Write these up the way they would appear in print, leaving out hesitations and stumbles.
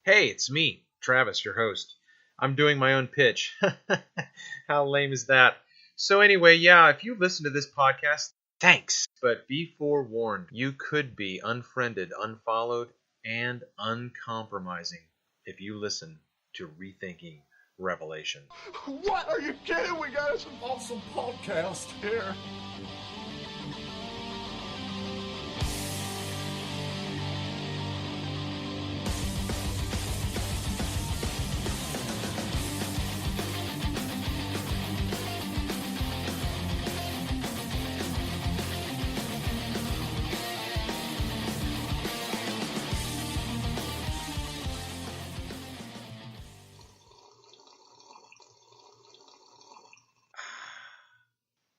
Hey, it's me, Travis, your host. I'm doing my own pitch. How lame is that? So anyway, yeah, if you listen to this podcast, thanks. But be forewarned, you could be unfriended, unfollowed, and uncompromising if you listen to Rethinking Revelation. What? Are you kidding? We got us an awesome podcast here.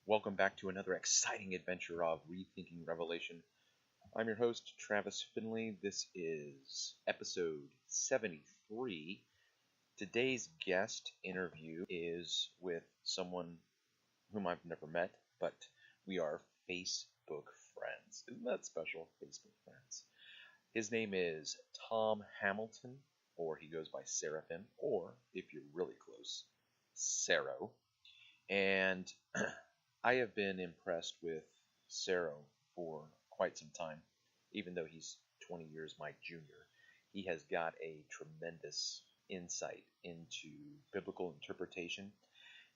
Welcome back to another exciting adventure of Rethinking Revelation. I'm your host, Travis Finley. This is episode 73. Today's guest interview is with someone whom I've never met, but we are Facebook friends. Isn't that special? Facebook friends. His name is Tom Hamilton, or he goes by Seraphim, or if you're really close, Sero. And I have been impressed with Sero for quite some time, even though he's 20 years my junior. He has got a tremendous insight into biblical interpretation,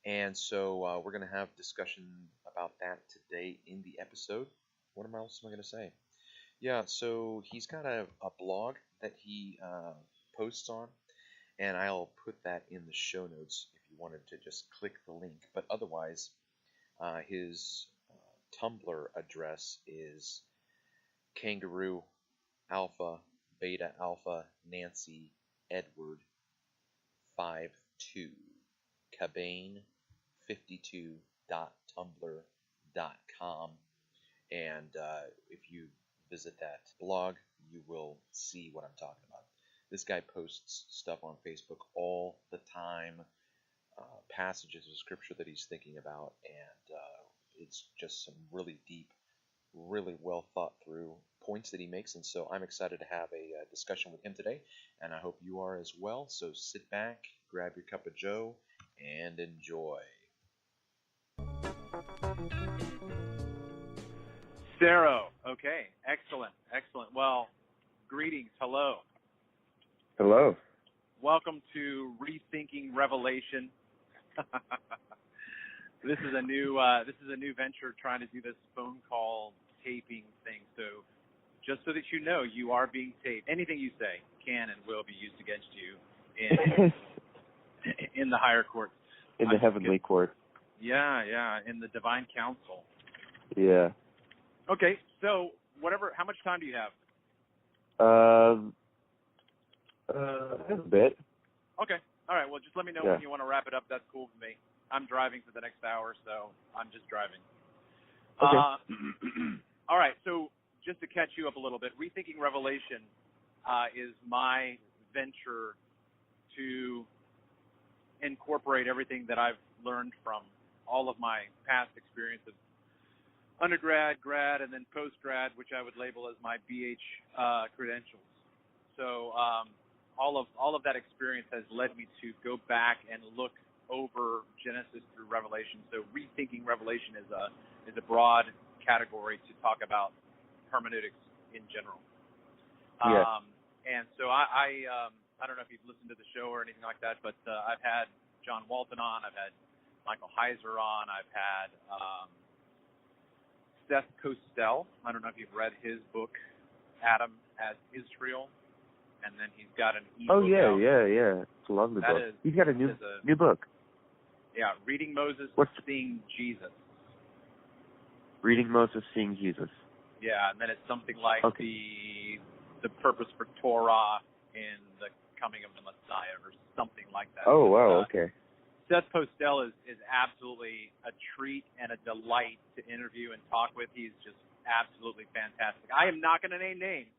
and so we're going to have discussion about that today in the episode. What else am I going to say? Yeah, so he's got a blog that he posts on, and I'll put that in the show notes if you wanted to just click the link. But otherwise, his Tumblr address is Kangaroo Alpha Beta Alpha Nancy Edward 52 cabane52.tumblr.com, and if you visit that blog, you will see what I'm talking about. This guy posts stuff on Facebook all the time, passages of scripture that he's thinking about, and it's just some really deep, really well thought through points that he makes, and so I'm excited to have a discussion with him today, and I hope you are as well. So sit back, grab your cup of joe, and enjoy. Sero, okay, excellent. Well, greetings, hello. Hello. Welcome to Rethinking Revelation. This is a new venture, trying to do this phone call taping thing. So just so that you know, you are being taped. Anything you say can and will be used against you in the higher court. In the heavenly court. Yeah, in the divine council. Yeah. Okay, so how much time do you have? A bit. Okay. All right. Well, just let me know when you want to wrap it up. That's cool with me. I'm driving for the next hour, so I'm just driving. Okay. All right. So just to catch you up a little bit, Rethinking Revelation is my venture to incorporate everything that I've learned from all of my past experiences, undergrad, grad, and then post-grad, which I would label as my BH credentials. So all of that experience has led me to go back and look over Genesis through Revelation. So Rethinking Revelation is a broad category to talk about hermeneutics in general. Yeah. And so I don't know if you've listened to the show or anything like that, but I've had John Walton on, I've had Michael Heiser on, I've had Seth Costell. I don't know if you've read his book, Adam as Israel, and then he's got an e-book out. Yeah. It's a lovely book. He's got a new book. Yeah, Reading Moses, Seeing Jesus. Reading Moses, Seeing Jesus. Yeah, and then it's something like the purpose for Torah in the coming of the Messiah or something like that. Oh, wow, okay. Seth Costell is absolutely a treat and a delight to interview and talk with. He's just absolutely fantastic. I am not going to name names,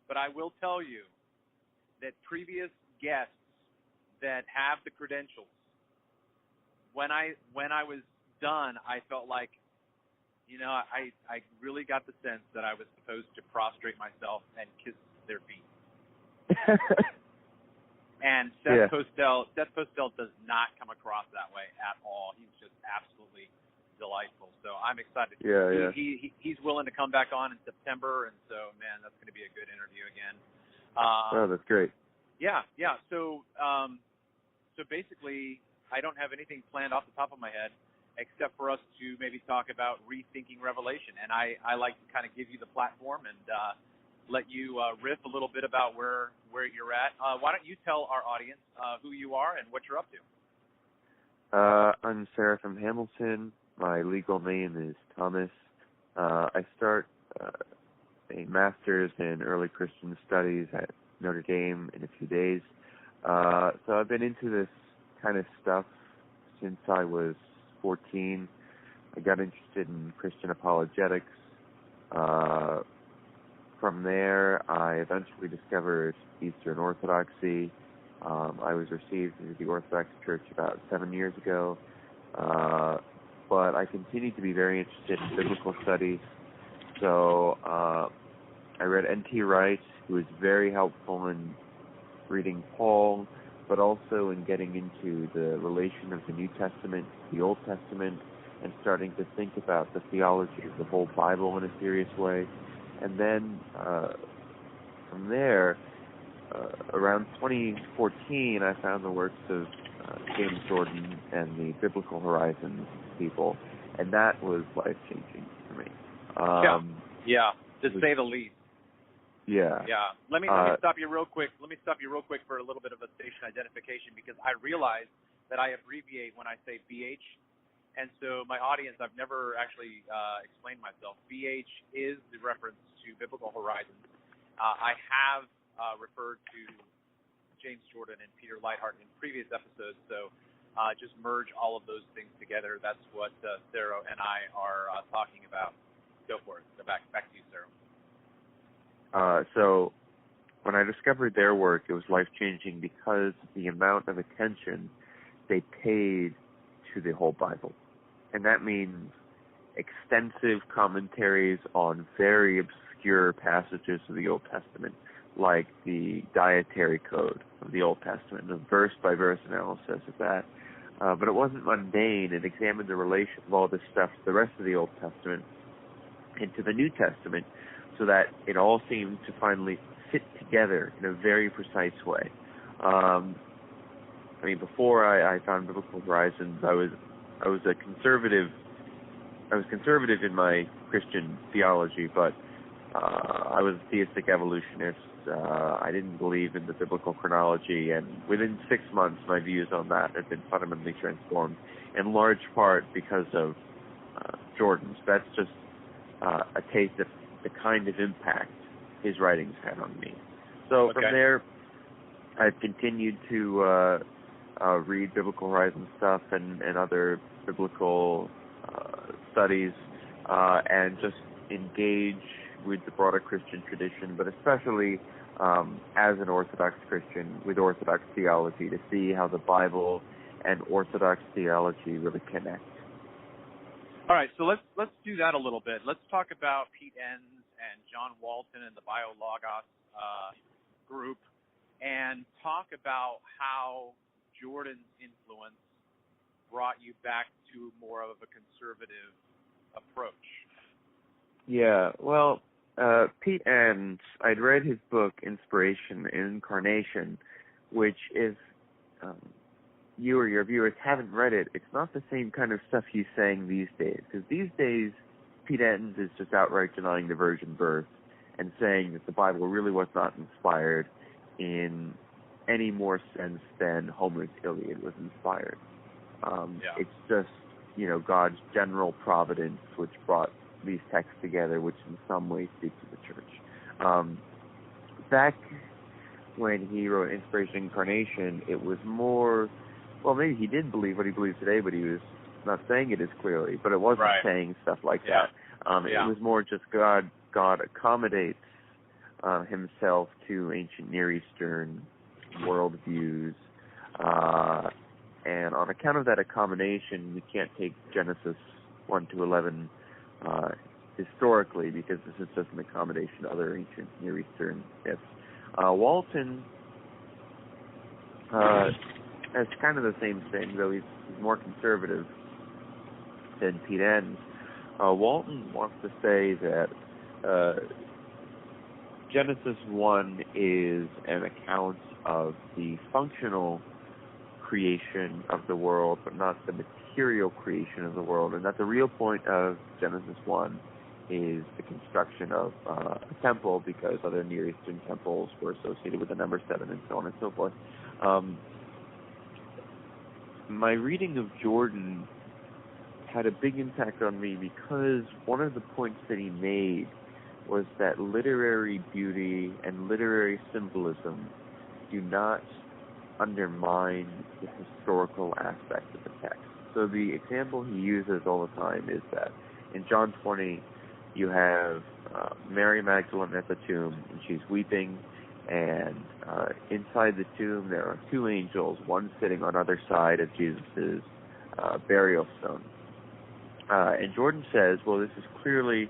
but I will tell you that previous guests that have the credentials, when I was done, I felt like, I really got the sense that I was supposed to prostrate myself and kiss their feet. And Seth Postell does not come across that way at all. He's just absolutely delightful. So I'm excited. He's willing to come back on in September, and so, man, that's going to be a good interview again. Oh, that's great. Yeah. So basically, I don't have anything planned off the top of my head except for us to maybe talk about Rethinking Revelation. And I like to kind of give you the platform and let you riff a little bit about where you're at. Why don't you tell our audience who you are and what you're up to? I'm Seraphim Hamilton. My legal name is Thomas. I start a master's in early Christian studies at Notre Dame in a few days. So I've been into this kind of stuff since I was 14. I got interested in Christian apologetics. From there, I eventually discovered Eastern Orthodoxy. I was received into the Orthodox Church about 7 years ago, but I continued to be very interested in biblical studies. So I read N.T. Wright, who was very helpful in reading Paul, but also in getting into the relation of the New Testament to the Old Testament and starting to think about the theology of the whole Bible in a serious way. And then from there, around 2014, I found the works of James Jordan and the Biblical Horizons people, and that was life-changing for me. To say the least. Yeah. Let me stop you real quick. Let me stop you real quick for a little bit of a station identification, because I realize that I abbreviate when I say BH. And so my audience, I've never actually explained myself. BH is the reference to Biblical Horizons. I have referred to James Jordan and Peter Leithart in previous episodes, so just merge all of those things together. That's what Sarah and I are talking about. Go for it. So back to you, Sarah. So when I discovered their work, it was life-changing because the amount of attention they paid to the whole Bible. And that means extensive commentaries on very obscure passages of the Old Testament, like the dietary code of the Old Testament, a verse-by-verse analysis of that. But it wasn't mundane. It examined the relation of all this stuff to the rest of the Old Testament and to the New Testament, so that it all seemed to finally fit together in a very precise way. Before I found Biblical Horizons, I was conservative in my Christian theology, but I was a theistic evolutionist. I didn't believe in the biblical chronology, and within 6 months, my views on that have been fundamentally transformed, in large part because of Jordan's. That's just a taste of the kind of impact his writings had on me. So from there, I've continued to read Biblical Horizons stuff and other biblical studies, and just engage with the broader Christian tradition, but especially as an Orthodox Christian with Orthodox theology, to see how the Bible and Orthodox theology really connect. All right, so let's do that a little bit. Let's talk about Pete Enns and John Walton and the BioLogos group, and talk about how Jordan's influence brought you back to more of a conservative approach. Yeah, well, Pete Enns, I'd read his book, Inspiration and Incarnation, which if you or your viewers haven't read it, it's not the same kind of stuff he's saying these days. Because these days, Pete Enns is just outright denying the virgin birth and saying that the Bible really was not inspired in any more sense than Homer's Iliad was inspired. It's just, God's general providence which brought these texts together, which in some ways speak to the church. Back when he wrote Inspiration and Incarnation, it was more, well, maybe he did believe what he believes today, but he was not saying it as clearly, but it wasn't saying stuff like that. It was more just God accommodates himself to ancient Near Eastern worldviews, and on account of that accommodation, we can't take Genesis 1-11 historically, because this is just an accommodation to other ancient Near Eastern myths. Walton It's kind of the same thing, though he's more conservative than Pete Enns. Walton wants to say that Genesis 1 is an account of the functional creation of the world, but not the material creation of the world, and that the real point of Genesis 1 is the construction of a temple, because other Near Eastern temples were associated with the number 7 and so on and so forth. My reading of Jordan had a big impact on me because one of the points that he made was that literary beauty and literary symbolism do not undermine the historical aspect of the text. So the example he uses all the time is that in John 20, you have Mary Magdalene at the tomb, and she's weeping, and inside the tomb there are 2 angels, one sitting on either side of Jesus' burial stone. And Jordan says, well, this is clearly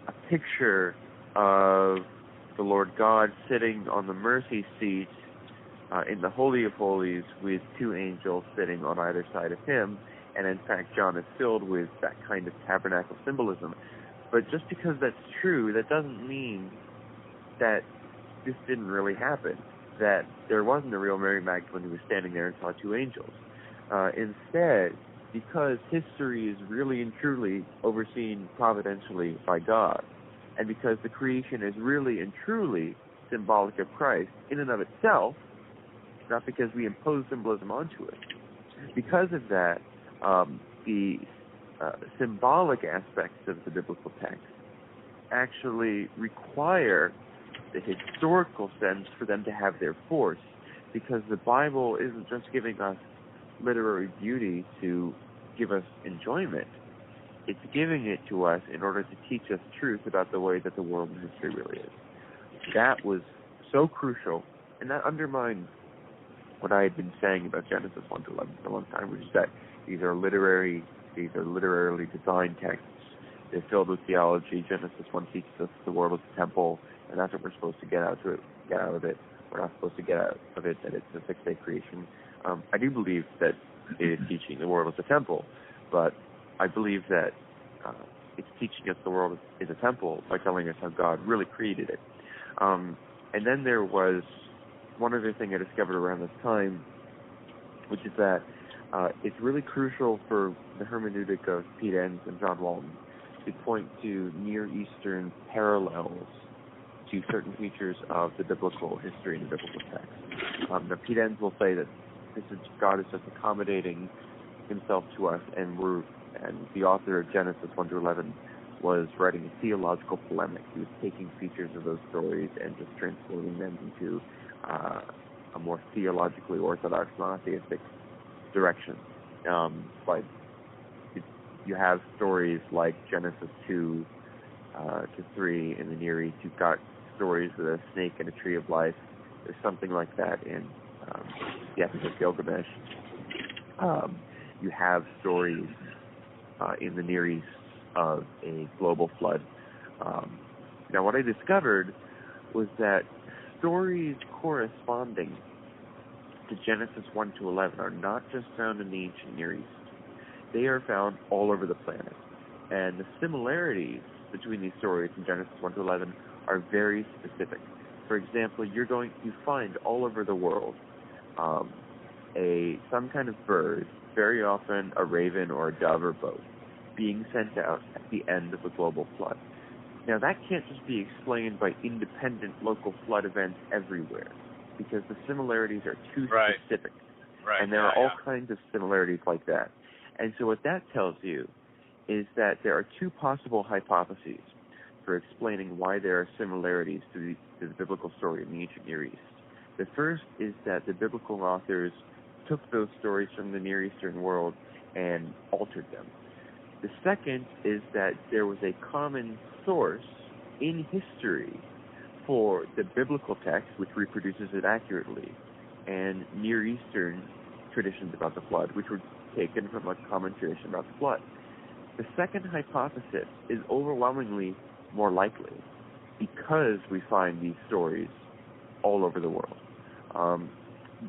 a picture of the Lord God sitting on the mercy seat in the Holy of Holies with 2 angels sitting on either side of him, and in fact John is filled with that kind of tabernacle symbolism. But just because that's true, that doesn't mean that this didn't really happen, that there wasn't a real Mary Magdalene who was standing there and saw 2 angels. Instead, because history is really and truly overseen providentially by God, and because the creation is really and truly symbolic of Christ in and of itself, not because we impose symbolism onto it, because of that, the symbolic aspects of the biblical text actually require the historical sense for them to have their force, because the Bible isn't just giving us literary beauty to give us enjoyment. It's giving it to us in order to teach us truth about the way that the world and history really is. That was so crucial, and that undermined what I had been saying about Genesis 1 to 11 for a long time, which is that these are literarily designed texts. They're filled with theology. Genesis 1 teaches us the world is a temple, and that's what we're supposed to get out of it. We're not supposed to get out of it that it's a 6-day creation. I do believe that it is teaching the world is a temple, but I believe that it's teaching us the world is a temple by telling us how God really created it. And then there was one other thing I discovered around this time, which is that it's really crucial for the hermeneutic of Pete Enns and John Walton to point to Near Eastern parallels to certain features of the biblical history and the biblical text. Now, Pete Enns will say that God is just accommodating himself to us, and the author of Genesis 1 to 11 was writing a theological polemic. He was taking features of those stories and just transforming them into a more theologically orthodox, monotheistic direction. But you have stories like Genesis 2 to 3 in the Near East. You've got stories with a snake and a tree of life. There's something like that in the Epic of Gilgamesh. You have stories in the Near East of a global flood. Now, what I discovered was that stories corresponding to Genesis 1 to 11 are not just found in the ancient Near East. They are found all over the planet. And the similarities between these stories in Genesis 1 to 11 are very specific. For example, you find all over the world some kind of bird, very often a raven or a dove or both, being sent out at the end of a global flood. Now, that can't just be explained by independent local flood events everywhere, because the similarities are too specific. Right. And there are all kinds of similarities like that. And so what that tells you is that there are 2 possible hypotheses for explaining why there are similarities to the biblical story in the ancient Near East. The first is that the biblical authors took those stories from the Near Eastern world and altered them. The second is that there was a common source in history for the biblical text, which reproduces it accurately, and Near Eastern traditions about the flood, which were taken from a common tradition about the flood. The second hypothesis is overwhelmingly more likely because we find these stories all over the world.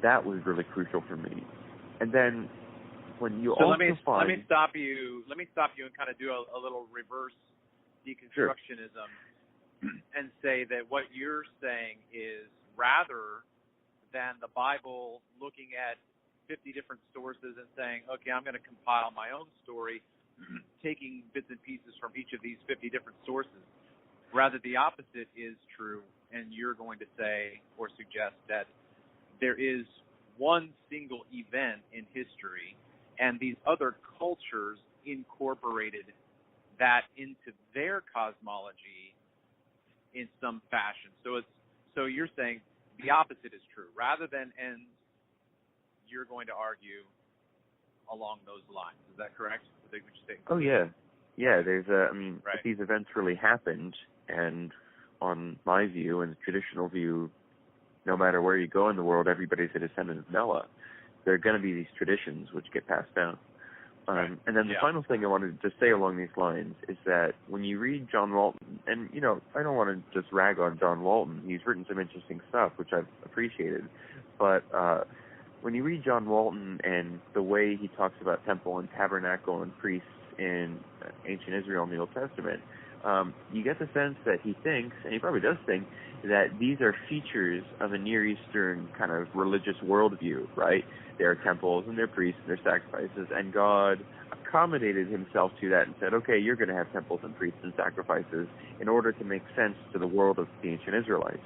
that was really crucial for me. And then when you so also let me stop you and kind of do a little reverse deconstructionism and say that what you're saying is, rather than the Bible looking at 50 different sources and saying, okay, I'm going to compile my own story, taking bits and pieces from each of these 50 different sources, rather the opposite is true, and you're going to say or suggest that there is one single event in history, and these other cultures incorporated that into their cosmology in some fashion. So you're saying the opposite is true. Rather than ends, you're going to argue along those lines. Is that correct? Would you say? Oh, yeah. Yeah, there's right. if these events really happened, and on my view and the traditional view, no matter where you go in the world, everybody's a descendant of Noah. There are going to be these traditions which get passed down. And then the final thing I wanted to say along these lines is that when you read John Walton, and, I don't want to just rag on John Walton. He's written some interesting stuff, which I've appreciated. But when you read John Walton and the way he talks about temple and tabernacle and priests in ancient Israel in the Old Testament, you get the sense that he thinks, and he probably does think, that these are features of a Near Eastern kind of religious worldview, right? There are temples and there are priests and there are sacrifices, and God accommodated himself to that and said, okay, you're going to have temples and priests and sacrifices in order to make sense to the world of the ancient Israelites.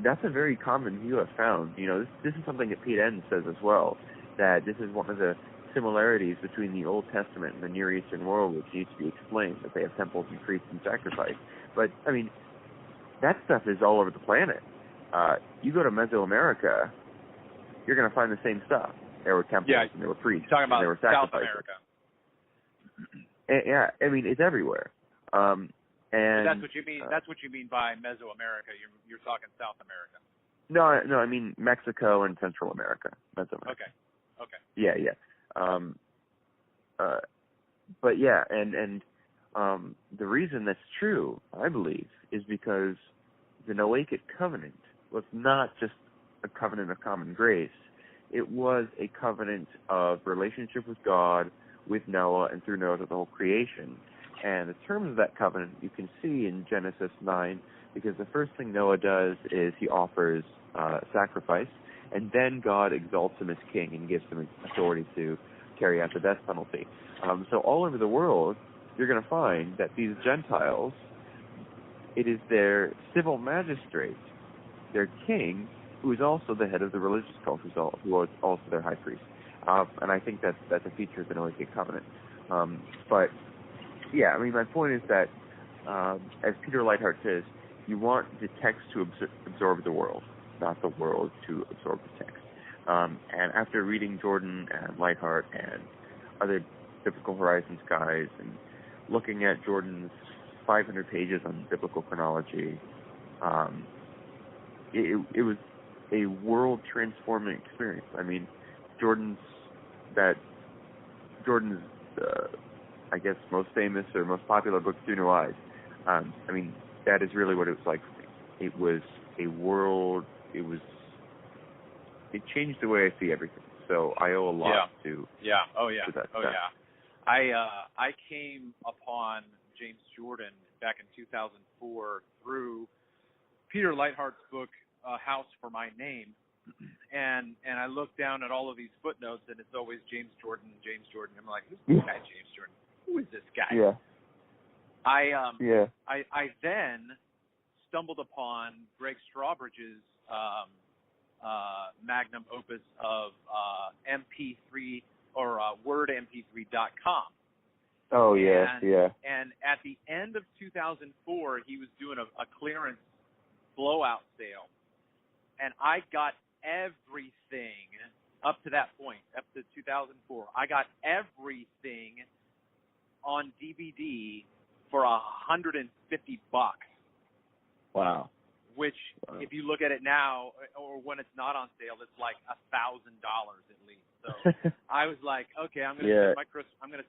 That's a very common view I've found. This is something that Pete Enns says as well, that this is one of the similarities between the Old Testament and the Near Eastern world, which needs to be explained, that they have temples and priests and sacrifice. But, that stuff is all over the planet. You go to Mesoamerica, you're going to find the same stuff. There were temples and there were priests and there were sacrifices. South America. It's everywhere. And that's what you mean. That's what you mean by Mesoamerica. You're talking South America. No, I mean Mexico and Central America. Mesoamerica. Okay. Yeah. But yeah, and the reason that's true, I believe, is because the Noahic Covenant was not just a covenant of common grace. It was a covenant of relationship with God, with Noah, and through Noah to the whole creation. And the terms of that covenant you can see in Genesis 9, because the first thing Noah does is he offers sacrifice, and then God exalts him as king and gives him authority to carry out the death penalty. So all over the world, you're going to find that these Gentiles, it is their civil magistrate, their king, who is also the head of the religious cult, who is also their high priest. And I think that's a feature of the Noahic Covenant. But, yeah, my point is that, as Peter Leithart says, you want the text to absorb the world, not the world to absorb the text. And after reading Jordan and Leithart and other Biblical Horizons guys and looking at Jordan's 500 pages on biblical chronology, it was a world-transforming experience. Jordan's I guess, most famous or most popular book, Through New Eyes. That is really what it was like for me. It was a world. It changed the way I see everything. So I owe a lot to that stuff. I came upon James Jordan back in 2004 through Peter Leithart's book, House for My Name, and I look down at all of these footnotes, and it's always James Jordan. I'm like, who's this guy, James Jordan? Who is this guy? Yeah. I then stumbled upon Greg Strawbridge's magnum opus of MP3 or wordmp3.com. Oh, yeah, And at the end of 2004, he was doing a clearance blowout sale, and I got everything up to that point, up to 2004. I got everything on DVD for $150. Wow. Which, if you look at it now, or when it's not on sale, it's like $1,000 at least. So I was like, okay, I'm gonna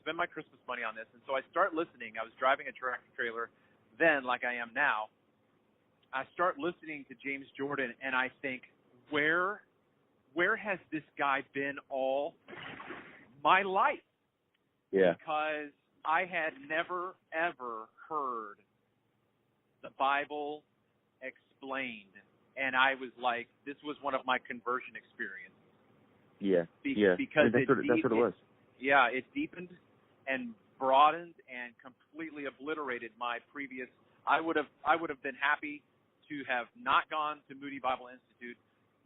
spend my Christmas money on this. And so I start listening. I was driving a tractor trailer then, like I am now. I start listening to James Jordan, and I think, where where has this guy been all my life? Yeah. Because I had never, ever heard the Bible explained. And I was like, this was one of my conversion experiences. Yeah. Because that's what it was. Yeah, it deepened and broadened and completely obliterated my previous. I would have been happy to have not gone to Moody Bible Institute,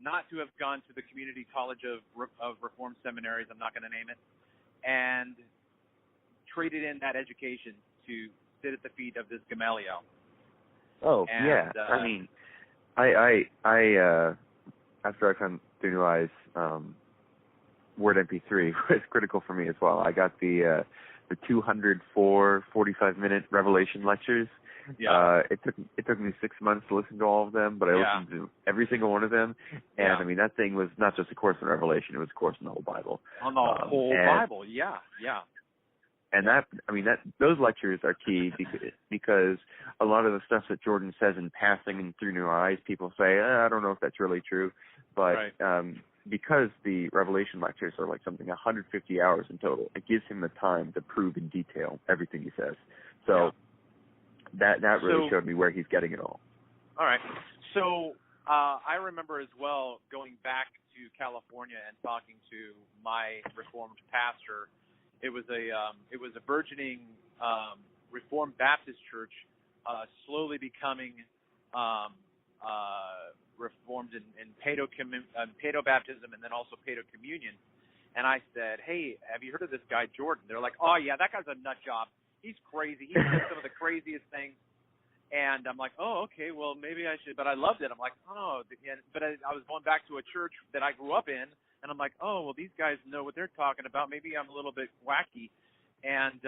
not to have gone to the Community College of Reformed Seminaries. I'm not going to name it, and traded in that education to sit at the feet of this Gamaliel. Oh, and, yeah. I mean, I after I found through New Eyes, Word MP3 was critical for me as well. I got the 204 45-minute Revelation lectures. Yeah. It took me 6 months to listen to all of them, but I listened to every single one of them. And I mean, that thing was not just a course on Revelation; it was a course on the whole Bible. On the whole Bible, yeah. And those lectures are key because a lot of the stuff that Jordan says in passing and through New Eyes, people say, I don't know if that's really true. But because the Revelation lectures are like something 150 hours in total, it gives him the time to prove in detail everything he says. So that really showed me where he's getting it all. All right. So I remember as well going back to California and talking to my Reformed pastor. It was a burgeoning Reformed Baptist church, slowly becoming Reformed in Paedo baptism and then also Paedo communion. And I said, hey, have you heard of this guy Jordan? They're like, oh yeah, that guy's a nut job. He's crazy. He said some of the craziest things. And I'm like, oh, okay, well maybe I should. But I loved it. I'm like, oh, but I was going back to a church that I grew up in. And I'm like, oh, well, these guys know what they're talking about. Maybe I'm a little bit wacky. And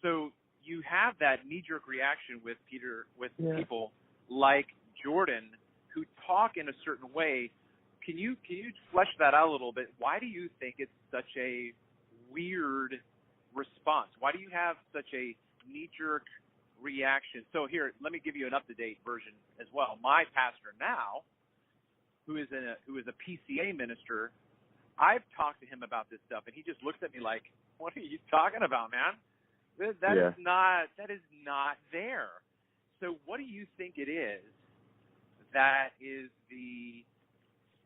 so you have that knee-jerk reaction with people like Jordan who talk in a certain way. Can you flesh that out a little bit? Why do you think it's such a weird response? Why do you have such a knee-jerk reaction? So here, let me give you an up-to-date version as well. My pastor now, who is a PCA minister, I've talked to him about this stuff, and he just looks at me like, "What are you talking about, man? That is not there." So, what do you think it is that is the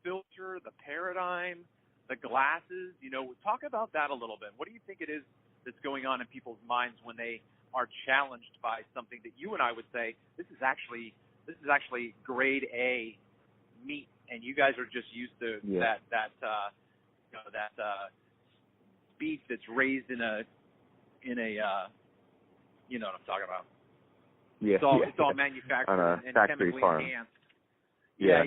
filter, the paradigm, the glasses? Talk about that a little bit. What do you think it is that's going on in people's minds when they are challenged by something that you and I would say this is actually grade A meat, and you guys are just used to that beef that's raised in a you know what I'm talking about. Yeah, it's all manufactured and chemically enhanced. Yeah.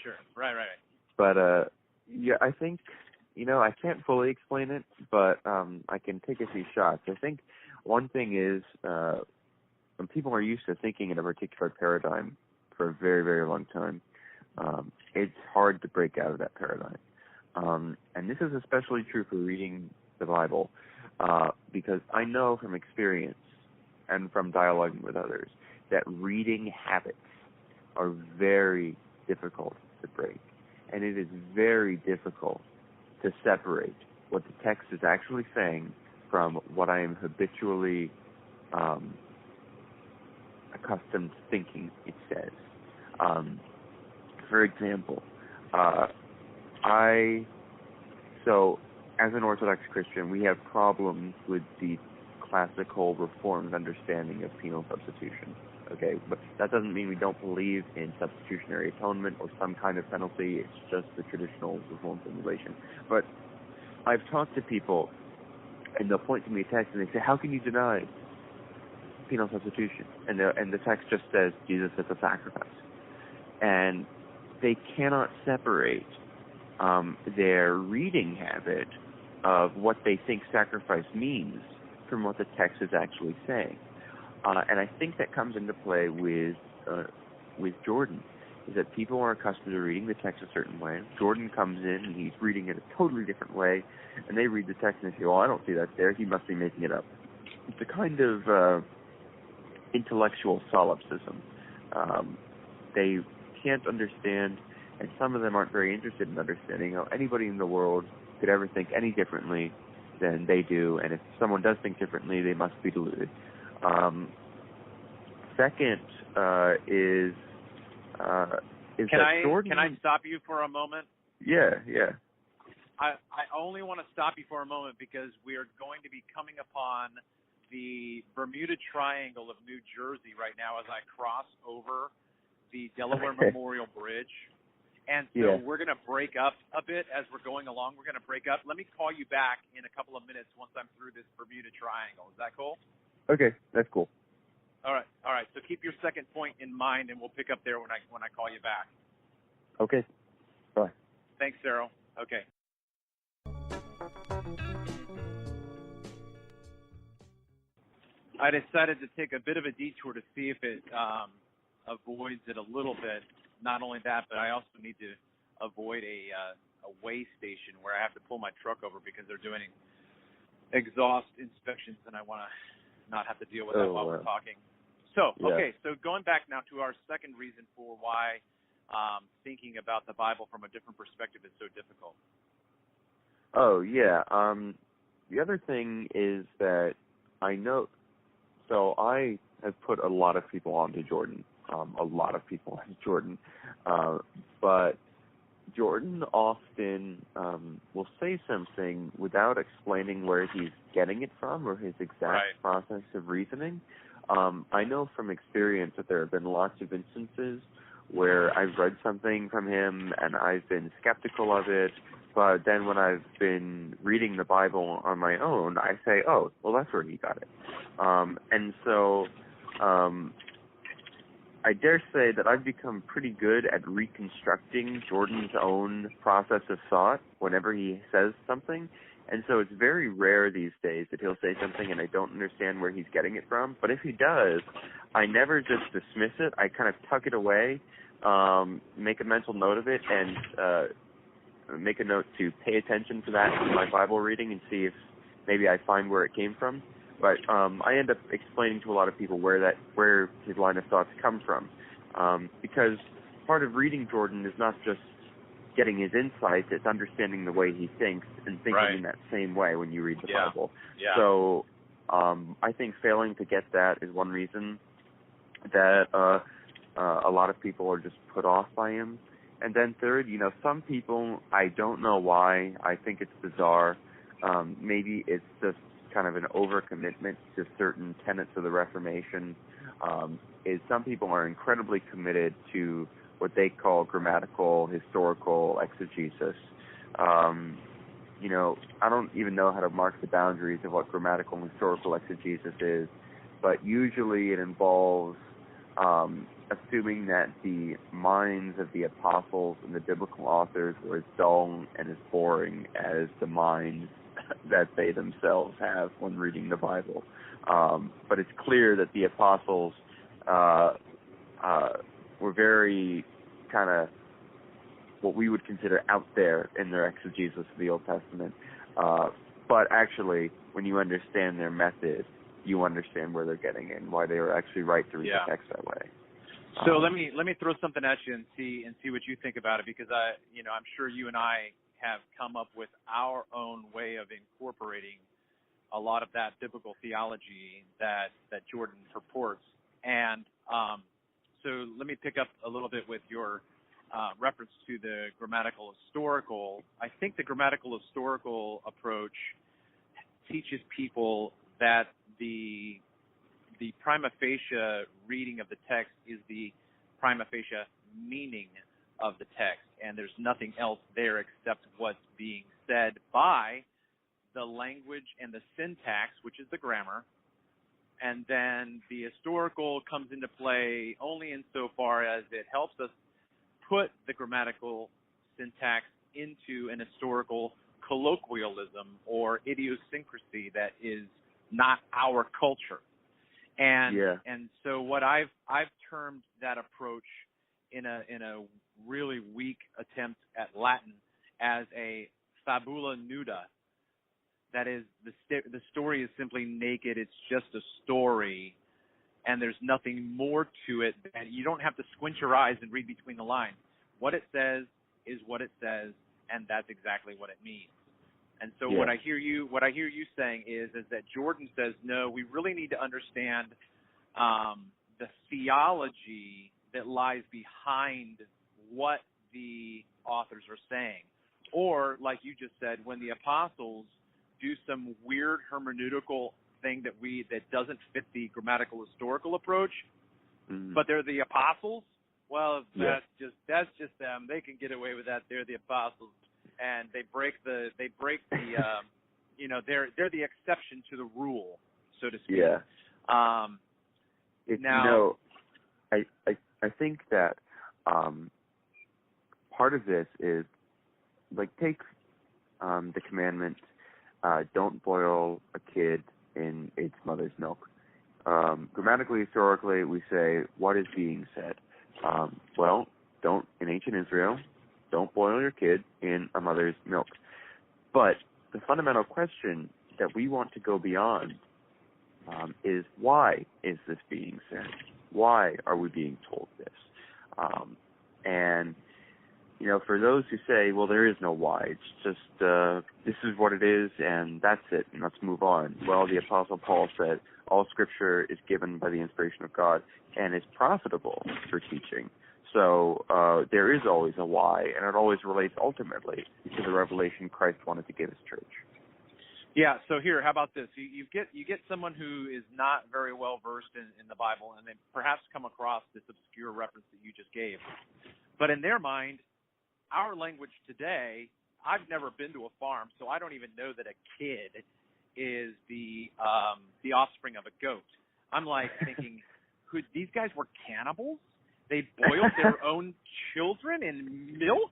Sure. Right. But I think I can't fully explain it, but I can take a few shots. I think one thing is when people are used to thinking in a particular paradigm for a very, very long time, it's hard to break out of that paradigm. And this is especially true for reading the Bible, because I know from experience and from dialoguing with others that reading habits are very difficult to break. And it is very difficult to separate what the text is actually saying from what I am habitually accustomed to thinking it says. For example, as an Orthodox Christian, we have problems with the classical Reformed understanding of penal substitution. Okay, but that doesn't mean we don't believe in substitutionary atonement or some kind of penalty. It's just the traditional Reformed formulation. But I've talked to people, and they'll point to me a text, and they say, "How can you deny penal substitution?" And the text just says Jesus is a sacrifice, and they cannot separate their reading habit of what they think sacrifice means from what the text is actually saying. And I think that comes into play with Jordan, is that people are accustomed to reading the text a certain way. Jordan comes in and he's reading it a totally different way, and they read the text and they say, "Well, I don't see that there. He must be making it up." It's a kind of intellectual solipsism. They can't understand and some of them aren't very interested in understanding how anybody in the world could ever think any differently than they do, and if someone does think differently, they must be deluded. Second is Jordan. Can I stop you for a moment? Yeah. I only want to stop you for a moment because we are going to be coming upon the Bermuda Triangle of New Jersey right now as I cross over the Delaware Memorial Bridge. And so we're going to break up a bit as we're going along. We're going to break up. Let me call you back in a couple of minutes once I'm through this Bermuda Triangle. Is that cool? Okay, that's cool. All right. So keep your second point in mind, and we'll pick up there when I call you back. Okay. Bye. Thanks, Cyril. Okay. I decided to take a bit of a detour to see if it avoids it a little bit. Not only that, but I also need to avoid a weigh station where I have to pull my truck over because they're doing exhaust inspections, and I want to not have to deal with that while we're talking. So, okay, so going back now to our second reason for why thinking about the Bible from a different perspective is so difficult. Oh, yeah. The other thing is that I know, so I have put a lot of people onto Jordan, but Jordan often will say something without explaining where he's getting it from or his exact process of reasoning. I know from experience that there have been lots of instances where I've read something from him and I've been skeptical of it, but then when I've been reading the Bible on my own, I say, oh, well, that's where he got it. And so I dare say that I've become pretty good at reconstructing Jordan's own process of thought whenever he says something. And so it's very rare these days that he'll say something and I don't understand where he's getting it from. But if he does, I never just dismiss it. I kind of tuck it away, make a mental note of it, and make a note to pay attention to that in my Bible reading and see if maybe I find where it came from. But I end up explaining to a lot of people where his line of thoughts come from, because part of reading Jordan is not just getting his insights; it's understanding the way he thinks and thinking in that same way when you read the Bible. Yeah. So I think failing to get that is one reason that a lot of people are just put off by him. And then third, some people, I don't know why, I think it's bizarre. Maybe it's just kind of an overcommitment to certain tenets of the Reformation. Is some people are incredibly committed to what they call grammatical, historical exegesis. I don't even know how to mark the boundaries of what grammatical and historical exegesis is, but usually it involves assuming that the minds of the apostles and the biblical authors were as dull and as boring as the minds that they themselves have when reading the Bible. But it's clear that the apostles were very kind of what we would consider out there in their exegesis of the Old Testament. But actually, when you understand their method, you understand where they're getting it and why they were actually right to read the text that way. So let me throw something at you and see what you think about it, because I'm sure you and I have come up with our own way of incorporating a lot of that biblical theology that Jordan purports. And so let me pick up a little bit with your reference to the grammatical historical. I think the grammatical historical approach teaches people that the prima facie reading of the text is the prima facie meaning of the text, and there's nothing else there except what's being said by the language and the syntax, which is the grammar, and then the historical comes into play only insofar as it helps us put the grammatical syntax into an historical colloquialism or idiosyncrasy that is not our culture. And so what I've termed that approach in a really weak attempt at Latin as a fabula nuda. That is, the story is simply naked. It's just a story, and there's nothing more to it. And you don't have to squint your eyes and read between the lines. What it says is what it says, and that's exactly what it means. And so Yeah. what I hear you saying is that Jordan says, no, we really need to understand the theology that lies behind what the authors are saying. Or, like you just said, when the apostles do some weird hermeneutical thing that doesn't fit the grammatical historical approach, but they're the apostles, well, that's just them. They can get away with that. They're the apostles, and they break the you know, they're the exception to the rule, so to speak. Yeah. Now, you know, I think that part of this is, like, take the commandment, don't boil a kid in its mother's milk. Grammatically, historically, we say, what is being said? Well, in ancient Israel, don't boil your kid in a mother's milk. But the fundamental question that we want to go beyond is, why is this being said? Why are we being told this? And, you know, for those who say, well, there is no why, it's just this is what it is and that's it, and let's move on. Well, the Apostle Paul said, all Scripture is given by the inspiration of God and is profitable for teaching. So there is always a why, and it always relates ultimately to the revelation Christ wanted to give his church. yeah, so here, how about this? You get someone who is not very well versed in the Bible, and they perhaps come across this obscure reference that you just gave. But in their mind, our language today, I've never been to a farm, so I don't even know that a kid is the offspring of a goat. I'm like thinking, these guys were cannibals? They boiled their own children in milk?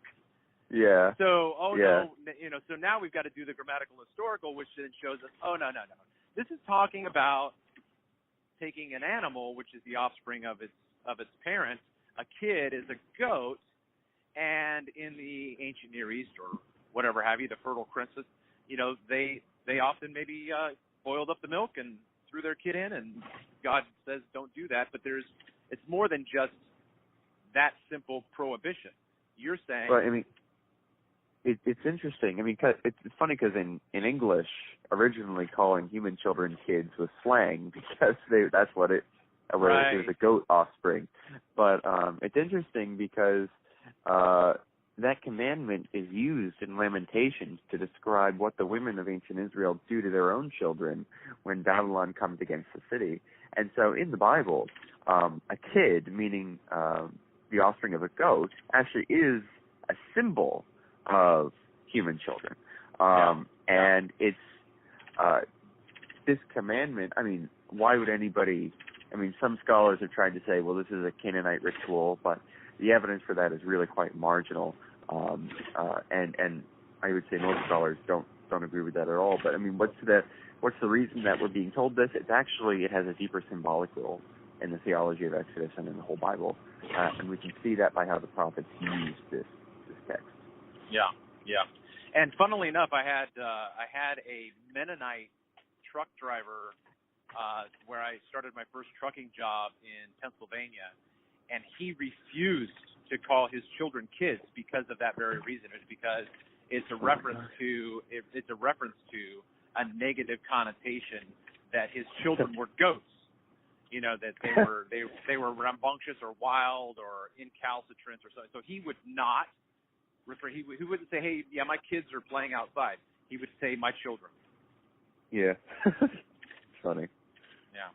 Yeah. So, yeah. no, you know, so now we've got to do the grammatical historical, which then shows us, no. This is talking about taking an animal, which is the offspring of its parent. A kid is a goat, and in the ancient Near East or whatever have you, the Fertile Crescent, you know, they often maybe boiled up the milk and threw their kid in, and God says don't do that. But it's more than just that simple prohibition. You're saying. Well, I mean, it's interesting. I mean, it's funny because in English, originally calling human children kids was slang because that's what it right. It was a goat offspring. But it's interesting because that commandment is used in Lamentations to describe what the women of ancient Israel do to their own children when Babylon comes against the city. And so in the Bible, a kid, meaning the offspring of a goat, actually is a symbol of human children. And it's this commandment, I mean, why would anybody, I mean, some scholars have tried to say, well, this is a Canaanite ritual, but the evidence for that is really quite marginal. And I would say most scholars don't agree with that at all. But I mean, what's the reason that we're being told this? It has a deeper symbolic role in the theology of Exodus and in the whole Bible, and we can see that by how the prophets use this text. Yeah. And funnily enough, I had a Mennonite truck driver where I started my first trucking job in Pennsylvania, and he refused to call his children kids because of that very reason. It's because it's a reference to a negative connotation that his children were goats. You know, that they were rambunctious or wild or incalcitrant or something. So he would not refer. He wouldn't say, "Hey, yeah, my kids are playing outside." He would say, "My children." Yeah. Funny. Yeah.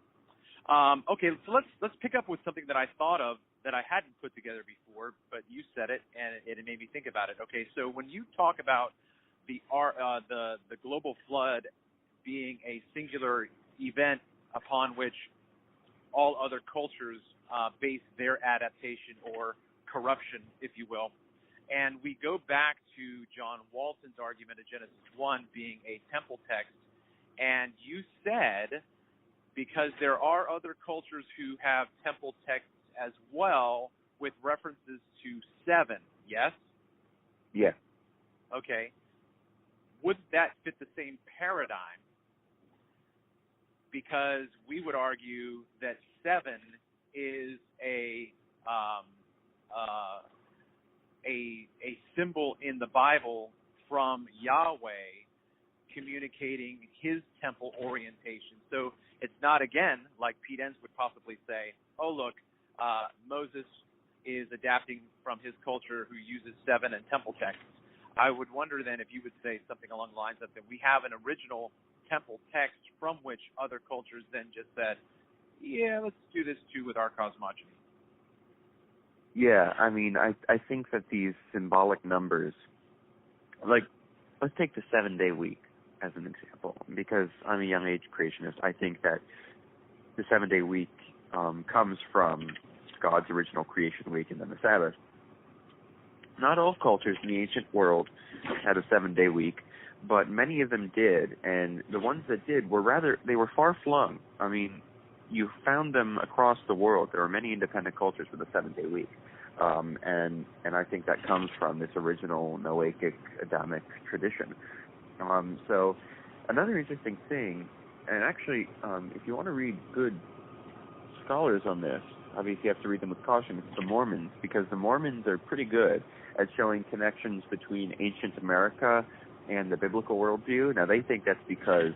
Okay, so let's pick up with something that I thought of that I hadn't put together before, but you said it and it made me think about it. Okay, so when you talk about the global flood being a singular event upon which all other cultures base their adaptation or corruption, if you will, and we go back to John Walton's argument of Genesis 1 being a temple text, and you said, because there are other cultures who have temple texts as well with references to 7, yes? Yeah. Okay. Would that fit the same paradigm? Because we would argue that 7 is a symbol in the Bible from Yahweh communicating his temple orientation. So it's not, again, like Pete Enns would possibly say, oh, look, Moses is adapting from his culture who uses 7 and temple texts. I would wonder then if you would say something along the lines of that we have an original temple text from which other cultures then just said, yeah, let's do this too with our cosmogony. Yeah, I mean, I think that these symbolic numbers, like, let's take the 7-day week as an example, because I'm a young age creationist. I think that the 7-day week comes from God's original creation week and then the Sabbath. Not all cultures in the ancient world had a 7-day week, but many of them did, and the ones that did they were far-flung. I mean, you found them across the world. There are many independent cultures with a 7-day week, and I think that comes from this original Noahic Adamic tradition. So another interesting thing, and actually, if you want to read good scholars on this, obviously you have to read them with caution. It's the Mormons, because the Mormons are pretty good at showing connections between ancient America and the biblical worldview. Now, they think that's because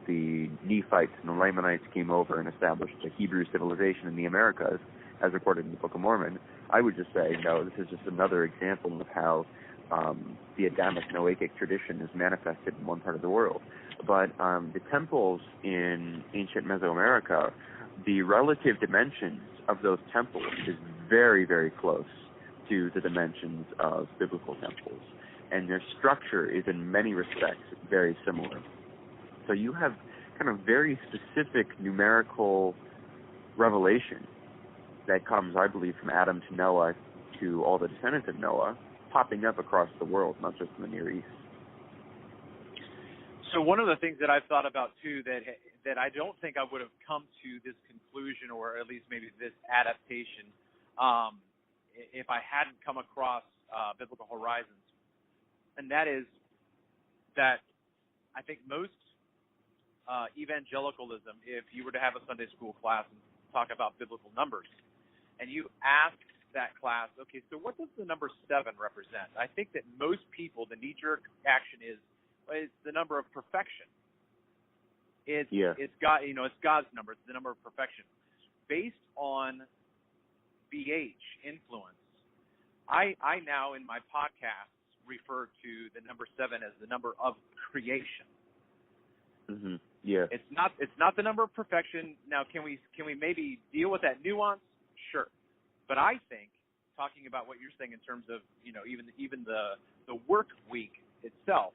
the Nephites and the Lamanites came over and established the Hebrew civilization in the Americas, as recorded in the Book of Mormon. I would just say, no, this is just another example of how the Adamic Noahic tradition is manifested in one part of the world. But the temples in ancient Mesoamerica, the relative dimensions of those temples is very, very close to the dimensions of biblical temples. And their structure is in many respects very similar. So you have kind of very specific numerical revelation that comes, I believe, from Adam to Noah to all the descendants of Noah, popping up across the world, not just in the Near East. So one of the things that I've thought about, too, that I don't think I would have come to this conclusion, or at least maybe this adaptation, if I hadn't come across Biblical Horizons, and that is that I think most evangelicalism, if you were to have a Sunday school class and talk about biblical numbers, and you ask that class, okay, so what does the number 7 represent? I think that most people, the knee-jerk action is the number of perfection. It's God, it's God's number. It's the number of perfection. Based on BH influence, I now in my podcasts refer to the number 7 as the number of creation. Mm-hmm. Yeah. It's not the number of perfection. Now, can we maybe deal with that nuance? Sure. But I think, talking about what you're saying in terms of, even the work week itself,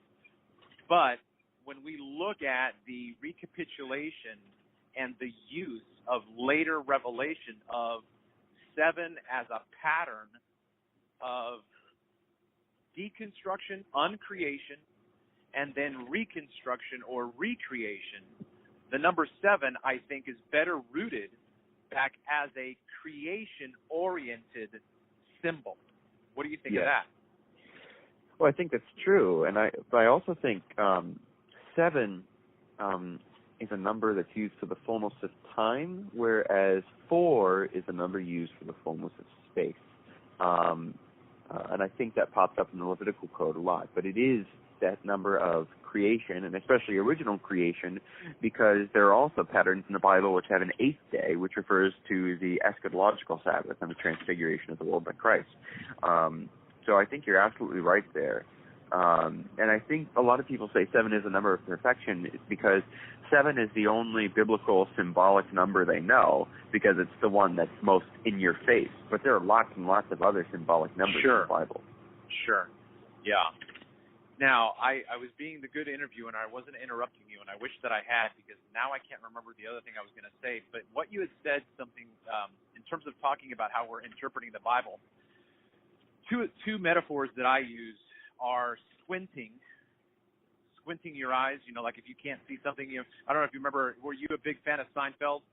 but when we look at the recapitulation and the use of later revelation of 7 as a pattern of deconstruction, uncreation, and then reconstruction or recreation, the number 7, I think, is better rooted back as a creation-oriented symbol. What do you think of that? Well, I think that's true, but I also think 7 is a number that's used for the fullness of time, whereas 4 is a number used for the fullness of space. And I think that pops up in the Levitical Code a lot, but it is that number of creation, and especially original creation, because there are also patterns in the Bible which have an 8th day, which refers to the eschatological Sabbath and the transfiguration of the world by Christ. So I think you're absolutely right there. And I think a lot of people say 7 is a number of perfection because 7 is the only biblical symbolic number they know, because it's the one that's most in your face. But there are lots and lots of other symbolic numbers in the Bible. Sure. Yeah. Now, I was being the good interviewer, and I wasn't interrupting you, and I wish that I had, because now I can't remember the other thing I was going to say. But what you had said, something in terms of talking about how we're interpreting the Bible, two metaphors that I use are squinting your eyes, like if you can't see something. I don't know if you remember, were you a big fan of Seinfeld?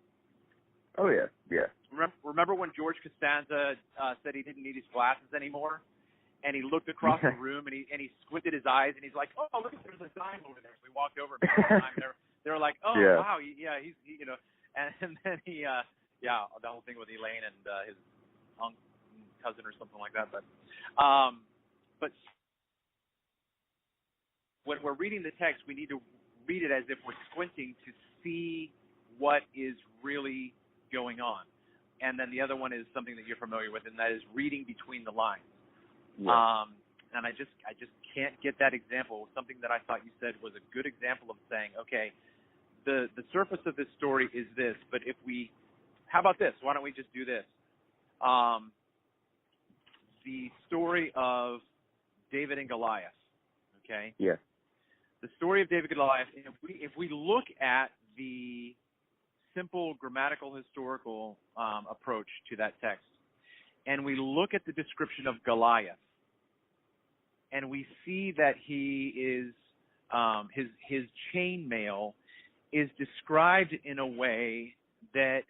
Oh, yeah, yeah. Remember when George Costanza said he didn't need his glasses anymore? And he looked across the room, and he squinted his eyes, and he's like, "Oh, look, there's a sign over there." So we walked over, and they were like, "Oh, wow, he's And then he, the whole thing with Elaine and his cousin or something like that. But when we're reading the text, we need to read it as if we're squinting to see what is really going on. And then the other one is something that you're familiar with, and that is reading between the lines. Yeah. And I just can't get that example. Something that I thought you said was a good example of saying, okay, the surface of this story is this, but how about this? Why don't we just do this? The story of David and Goliath, okay? Yeah. The story of David and Goliath, if we look at the simple grammatical historical approach to that text, and we look at the description of Goliath, and we see that he is his chainmail is described in a way that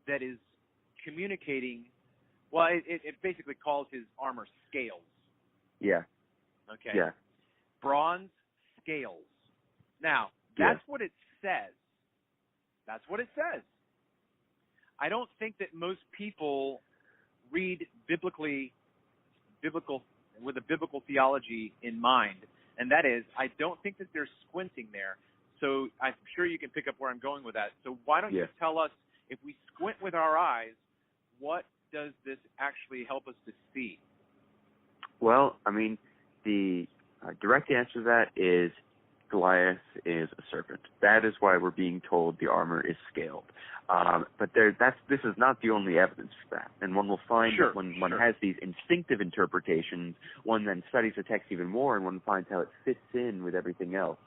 that is communicating. Well, it basically calls his armor scales. Yeah. Okay. Yeah. Bronze scales. Now, that's what it says. That's what it says. I don't think that most people read biblical with a biblical theology in mind, and that is, I don't think that they're squinting there. So I'm sure you can pick up where I'm going with that. So why don't you tell us, if we squint with our eyes, what does this actually help us to see? Well, I mean, the direct answer to that is Goliath is a serpent. That is why we're being told the armor is scaled. But this is not the only evidence for that. And one will find that when one has these instinctive interpretations, one then studies the text even more, and one finds how it fits in with everything else.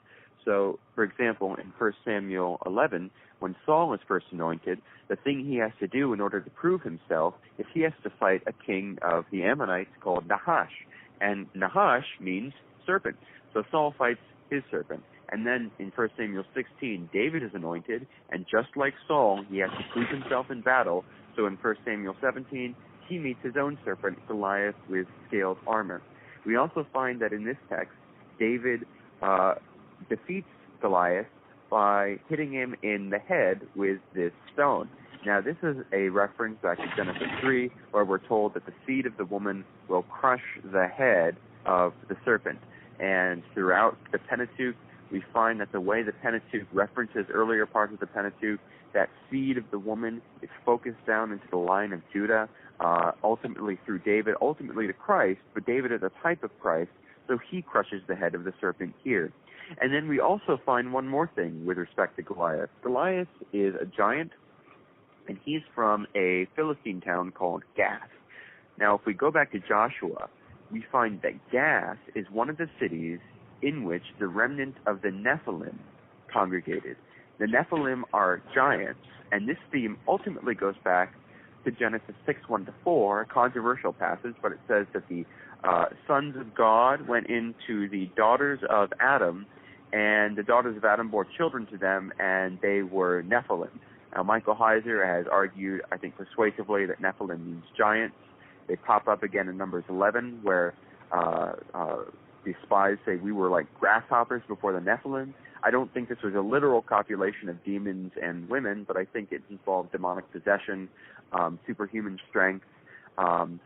So, for example, in 1 Samuel 11, when Saul is first anointed, the thing he has to do in order to prove himself is he has to fight a king of the Ammonites called Nahash. And Nahash means serpent. So Saul fights his serpent. And then in 1 Samuel 16, David is anointed, and just like Saul, he has to prove himself in battle. So in 1 Samuel 17, he meets his own serpent, Goliath, with scaled armor. We also find that in this text, David defeats Goliath by hitting him in the head with this stone. Now, this is a reference back to Genesis 3, where we're told that the seed of the woman will crush the head of the serpent. And throughout the Pentateuch, we find that the way the Pentateuch references earlier parts of the Pentateuch, that seed of the woman is focused down into the line of Judah, ultimately through David, ultimately to Christ, but David is a type of Christ, so he crushes the head of the serpent here. And then we also find one more thing with respect to Goliath. Goliath is a giant, and he's from a Philistine town called Gath. Now, if we go back to Joshua, we find that Gath is one of the cities in which the remnant of the Nephilim congregated. The Nephilim are giants, and this theme ultimately goes back to Genesis 6:1-4, a controversial passage, but it says that the sons of God went into the daughters of Adam, and the daughters of Adam bore children to them, and they were Nephilim. Now, Michael Heiser has argued, I think persuasively, that Nephilim means giants. They pop up again in Numbers 11, where the spies say we were like grasshoppers before the Nephilim. I don't think this was a literal copulation of demons and women, but I think it involved demonic possession, superhuman strength,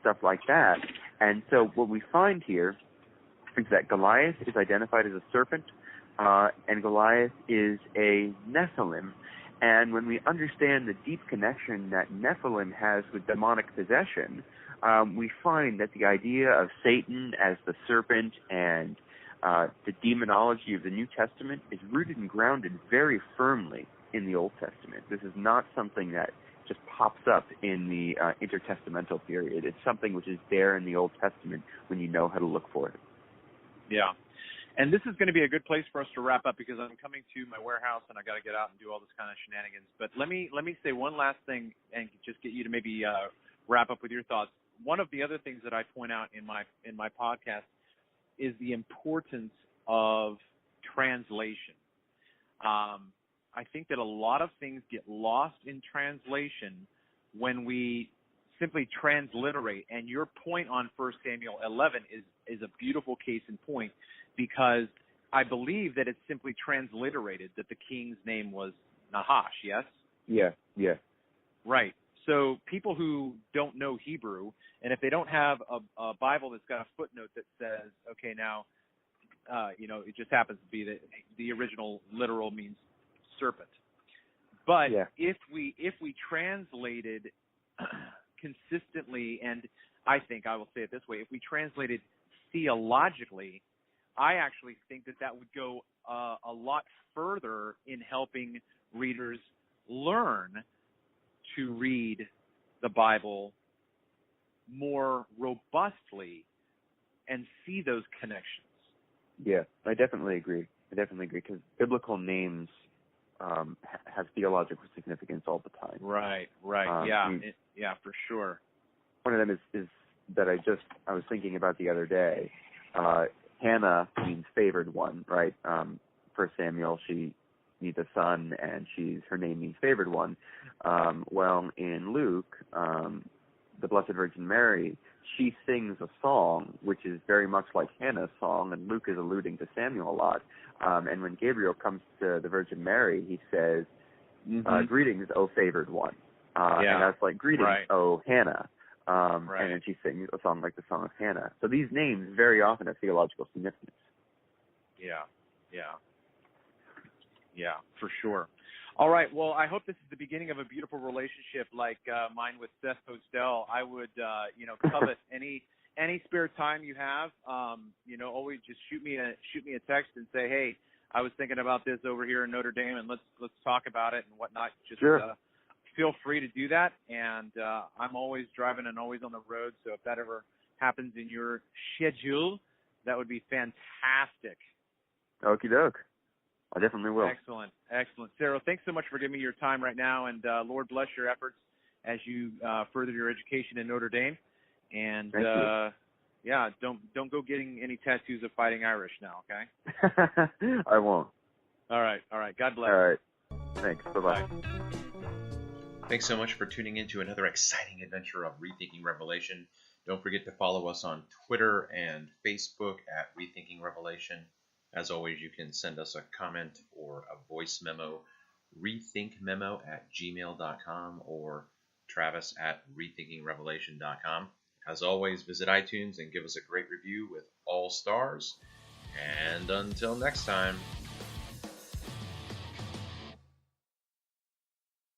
stuff like that. And so what we find here is that Goliath is identified as a serpent, and Goliath is a Nephilim. And when we understand the deep connection that Nephilim has with demonic possession, we find that the idea of Satan as the serpent and the demonology of the New Testament is rooted and grounded very firmly in the Old Testament. This is not something that just pops up in the intertestamental period. It's something which is there in the Old Testament when you know how to look for it. Yeah. And this is going to be a good place for us to wrap up, because I'm coming to my warehouse and I got to get out and do all this kind of shenanigans. But let me say one last thing and just get you to maybe wrap up with your thoughts. One of the other things that I point out in my podcast is the importance of translation. I think that a lot of things get lost in translation when we simply transliterate. And your point on 1 Samuel 11 is a beautiful case in point, because I believe that it's simply transliterated that the king's name was Nahash, yes? Yeah. Right. So people who don't know Hebrew, and if they don't have a Bible that's got a footnote that says, okay, now, it just happens to be that the original literal means serpent. But if we translated consistently, and I think I will say it this way, if we translated theologically, I actually think that would go a lot further in helping readers learn to read the Bible more robustly and see those connections. Yeah, I definitely agree. Because biblical names have theological significance all the time. Right. For sure. One of them is that I was thinking about the other day. Hannah means favored one, right? For Samuel, she needs a son, and her name means favored one. Well, in Luke, the Blessed Virgin Mary, she sings a song which is very much like Hannah's song, and Luke is alluding to Samuel a lot. And when Gabriel comes to the Virgin Mary, he says, "Greetings, O favored one," and that's like "Greetings, O Hannah." And then she sings a song like the Song of Hannah. So these names very often have theological significance. Yeah, for sure. All right. Well, I hope this is the beginning of a beautiful relationship like mine with Seth Postel. I would, covet any spare time you have. Always just shoot me a text and say, hey, I was thinking about this over here in Notre Dame, and let's talk about it and whatnot. Just feel free to do that. And I'm always driving and always on the road. So if that ever happens in your schedule, that would be fantastic. Okie doke. I definitely will. Excellent. Sarah, thanks so much for giving me your time right now, and Lord bless your efforts as you further your education in Notre Dame. And don't go getting any tattoos of Fighting Irish now, okay? I won't. All right. God bless. All right. Thanks. Bye-bye. Bye. Thanks so much for tuning in to another exciting adventure of Rethinking Revelation. Don't forget to follow us on Twitter and Facebook at Rethinking Revelation. As always, you can send us a comment or a voice memo, rethinkmemo@gmail.com or travis@rethinkingrevelation.com. As always, visit iTunes and give us a great review with all stars. And until next time.